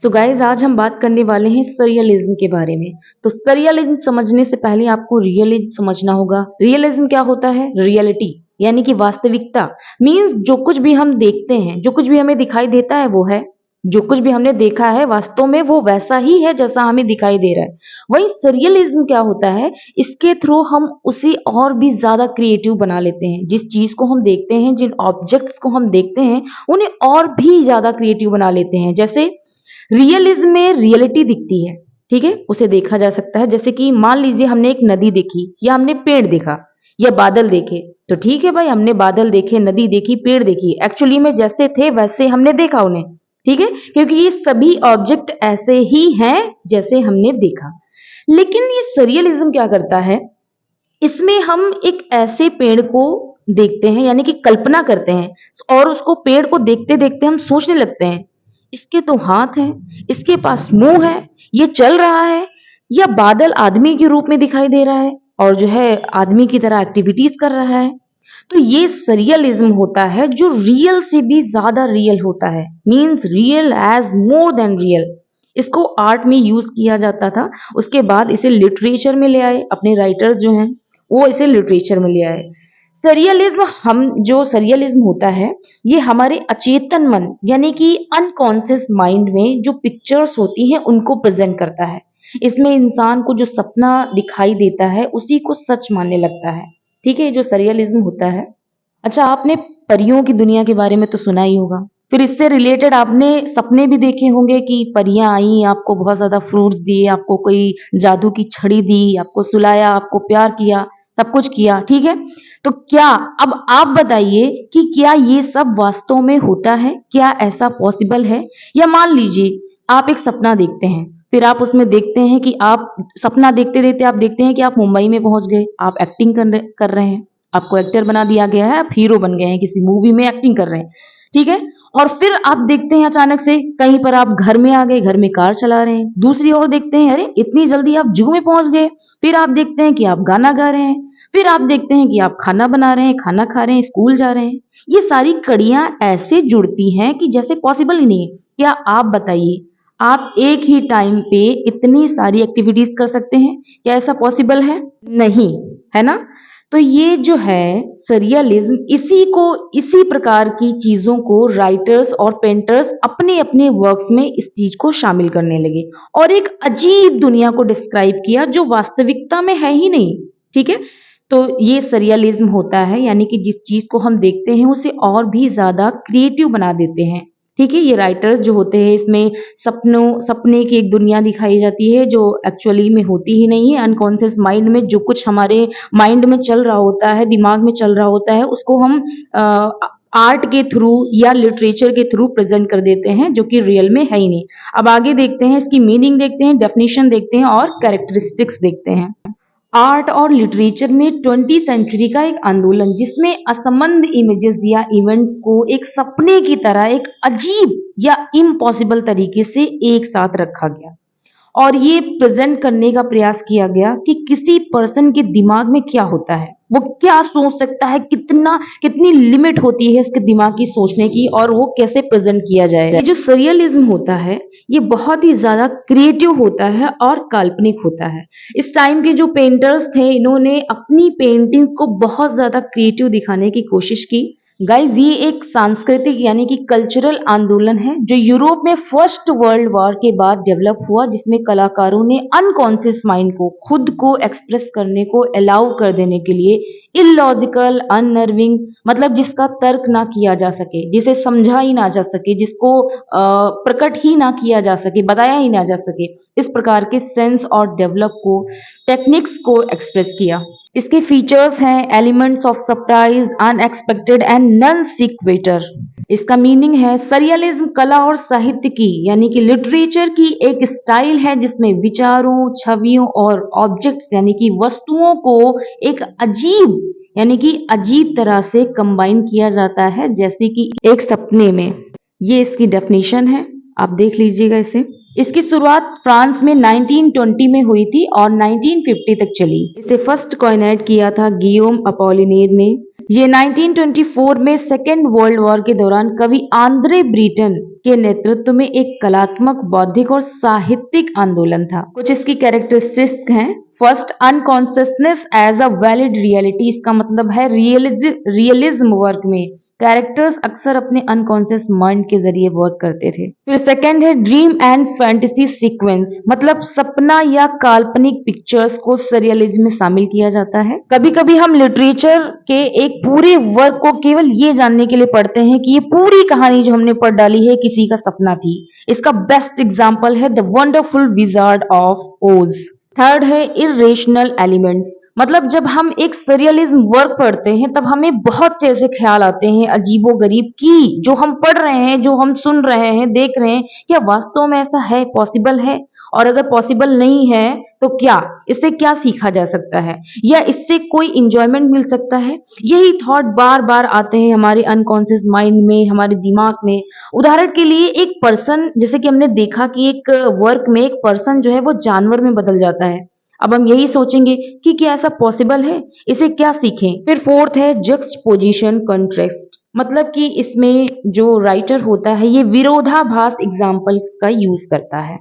So guys आज हम बात करने वाले हैं सरियलिज्म के बारे में। तो सरियलिज्म समझने से पहले आपको रियलिज्म समझना होगा। रियलिज्म क्या होता है? रियलिटी यानी कि वास्तविकता। मीन्स जो कुछ भी हम देखते हैं, जो कुछ भी हमें दिखाई देता है वो है, जो कुछ भी हमने देखा है वास्तव में वो वैसा ही है जैसा हमें दिखाई दे रहा है। वही सरियलिज्म क्या होता है? इसके थ्रू हम उसे और भी ज्यादा क्रिएटिव बना लेते हैं। जिस चीज को हम देखते हैं, जिन ऑब्जेक्ट्स को हम देखते हैं, उन्हें और भी ज्यादा क्रिएटिव बना लेते हैं। जैसे रियलिज्म में रियलिटी दिखती है, ठीक है, उसे देखा जा सकता है। जैसे कि मान लीजिए हमने एक नदी देखी, या हमने पेड़ देखा, या बादल देखे, तो ठीक है भाई, हमने बादल देखे, नदी देखी, पेड़ देखी, एक्चुअली में जैसे थे वैसे हमने देखा उन्हें, ठीक है, क्योंकि ये सभी ऑब्जेक्ट ऐसे ही हैं जैसे हमने देखा। लेकिन ये सरियलिज्म क्या करता है? इसमें हम एक ऐसे पेड़ को देखते हैं, यानी कि कल्पना करते हैं, और उसको पेड़ को देखते देखते हम सोचने लगते हैं, इसके तो हाथ हैं, इसके पास मुंह है, ये चल रहा है, या बादल आदमी के रूप में दिखाई दे रहा है और जो है आदमी की तरह एक्टिविटीज कर रहा है। तो ये सरियलिज्म होता है जो रियल से भी ज्यादा रियल होता है। Means real as more than real. इसको आर्ट में यूज किया जाता था, उसके बाद इसे लिटरेचर में ले आए। अपने राइटर्स जो हैं वो इसे लिटरेचर में ले आए। सरियलिज्म होता है, ये हमारे अचेतन मन यानी कि अनकॉन्शियस माइंड में जो पिक्चर्स होती हैं उनको प्रेजेंट करता है। इसमें इंसान को जो सपना दिखाई देता है उसी को सच मानने लगता है, ठीक है, जो सरियलिज्म होता है। अच्छा, आपने परियों की दुनिया के बारे में तो सुना ही होगा। फिर इससे रिलेटेड आपने सपने भी देखे होंगे कि परियां आई, आपको बहुत ज्यादा फ्रूट्स दिए, आपको कोई जादू की छड़ी दी, आपको सुलाया, आपको प्यार किया, सब कुछ किया, ठीक है। तो क्या, अब आप बताइए कि क्या ये सब वास्तव में होता है? क्या ऐसा पॉसिबल है? या मान लीजिए आप एक सपना देखते हैं, फिर आप उसमें देखते हैं कि आप सपना देखते देखते आप देखते हैं कि आप मुंबई में पहुंच गए, आप एक्टिंग कर रहे हैं, आपको एक्टर बना दिया गया है, आप हीरो बन गए हैं, किसी मूवी में एक्टिंग कर रहे हैं, ठीक है। और फिर आप देखते हैं अचानक से कहीं पर आप घर में आ गए, घर में कार चला रहे हैं। दूसरी ओर देखते हैं, अरे इतनी जल्दी आप जू में पहुंच गए। फिर आप देखते हैं कि आप गाना गा रहे हैं। फिर आप देखते हैं कि आप खाना बना रहे हैं, खाना खा रहे हैं, स्कूल जा रहे हैं। ये सारी कड़ियां ऐसे जुड़ती हैं कि जैसे पॉसिबल ही नहीं है। क्या आप बताइए, आप एक ही टाइम पे इतनी सारी एक्टिविटीज कर सकते हैं? क्या ऐसा पॉसिबल है? नहीं, है ना। तो ये जो है सरियलिज्म, इसी प्रकार की चीजों को राइटर्स और पेंटर्स अपने अपने वर्क्स में इस चीज को शामिल करने लगे और एक अजीब दुनिया को डिस्क्राइब किया जो वास्तविकता में है ही नहीं, ठीक है। तो ये सरियलिज्म होता है, यानी कि जिस चीज को हम देखते हैं उसे और भी ज्यादा क्रिएटिव बना देते हैं, ठीक है। ये राइटर्स जो होते हैं, इसमें सपने की एक दुनिया दिखाई जाती है जो एक्चुअली में होती ही नहीं है। अनकॉन्शियस माइंड में जो कुछ हमारे माइंड में चल रहा होता है, दिमाग में चल रहा होता है, उसको हम आर्ट के थ्रू या लिटरेचर के थ्रू प्रेजेंट कर देते हैं, जो कि रियल में है ही नहीं। अब आगे देखते हैं, इसकी मीनिंग देखते हैं, डेफिनेशन देखते हैं और कैरेक्टरिस्टिक्स देखते हैं। आर्ट और लिटरेचर में 20वीं सेंचुरी का एक आंदोलन, जिसमें असंबद्ध इमेजेस या इवेंट्स को एक सपने की तरह एक अजीब या इम्पॉसिबल तरीके से एक साथ रखा गया और ये प्रेजेंट करने का प्रयास किया गया कि किसी पर्सन के दिमाग में क्या होता है, वो क्या सोच सकता है, कितनी लिमिट होती है इसके दिमाग की सोचने की, और वो कैसे प्रेजेंट किया जाएगा। ये जो सरियलिज्म होता है ये बहुत ही ज्यादा क्रिएटिव होता है और काल्पनिक होता है। इस टाइम के जो पेंटर्स थे, इन्होंने अपनी पेंटिंग्स को बहुत ज्यादा क्रिएटिव दिखाने की कोशिश की। गाइज, ये एक सांस्कृतिक यानी कि कल्चरल आंदोलन है जो यूरोप में फर्स्ट वर्ल्ड वॉर के बाद डेवलप हुआ, जिसमें कलाकारों ने अनकॉन्शियस माइंड को खुद को एक्सप्रेस करने को अलाउ कर देने के लिए इलॉजिकल, अननर्विंग, मतलब जिसका तर्क ना किया जा सके, जिसे समझा ही ना जा सके, जिसको प्रकट ही ना किया जा सके, बताया ही ना जा सके, इस प्रकार के सेंस और डेवलप को टेक्निक्स को एक्सप्रेस किया। इसके फीचर्स हैं elements of surprise, unexpected and non sequitur. इसका मीनिंग है सरियलिज्म कला और साहित्य की यानी कि लिटरेचर की एक स्टाइल है जिसमें विचारों, छवियों और ऑब्जेक्ट्स यानी कि वस्तुओं को एक अजीब तरह से कंबाइन किया जाता है, जैसे कि एक सपने में। ये इसकी डेफिनेशन है, आप देख लीजिएगा इसे। इसकी शुरुआत फ्रांस में 1920 में हुई थी और 1950 तक चली। इसे फर्स्ट कॉइनेट किया था गियोम अपोलिनेर ने। ये 1924 में सेकेंड वर्ल्ड वॉर के दौरान कवि आंद्रे ब्रीटन के नेतृत्व में एक कलात्मक, बौद्धिक और साहित्यिक आंदोलन था। कुछ इसकी कैरेक्टरिस्टिक्स हैं। First, unconsciousness as a valid reality. इसका मतलब है रियलिज्म वर्क में कैरेक्टर्स अक्सर अपने अनकॉन्शियस माइंड के जरिए वर्क करते थे। फिर सेकंड है ड्रीम एंड फैंटेसी सीक्वेंस, मतलब सपना या काल्पनिक पिक्चर्स को सरियलिज्म में शामिल किया जाता है। कभी कभी हम लिटरेचर के एक पूरे वर्क को केवल ये जानने के लिए पढ़ते हैं कि ये पूरी कहानी जो हमने पढ़ डाली है किसी का सपना थी। इसका बेस्ट एग्जाम्पल है द वंडरफुल विजार्ड ऑफ ओज। थर्ड है इरेशनल एलिमेंट्स, मतलब जब हम एक सरियलिज्म वर्क पढ़ते हैं तब हमें बहुत से ऐसे ख्याल आते हैं अजीबो गरीब कि जो हम पढ़ रहे हैं, जो हम सुन रहे हैं, देख रहे हैं, क्या वास्तव में ऐसा है, पॉसिबल है? और अगर पॉसिबल नहीं है तो क्या इससे क्या सीखा जा सकता है या इससे कोई इंजॉयमेंट मिल सकता है? यही थॉट बार बार आते हैं हमारे अनकॉन्शियस माइंड में, हमारे दिमाग में। उदाहरण के लिए एक पर्सन, जैसे कि हमने देखा कि एक वर्क में एक पर्सन जो है वो जानवर में बदल जाता है। अब हम यही सोचेंगे कि क्या ऐसा पॉसिबल है, इसे क्या सीखें। फिर फोर्थ है जक्सपोजिशन कंट्रास्ट, मतलब कि इसमें जो राइटर होता है ये विरोधाभास एग्जाम्पल्स का यूज करता है।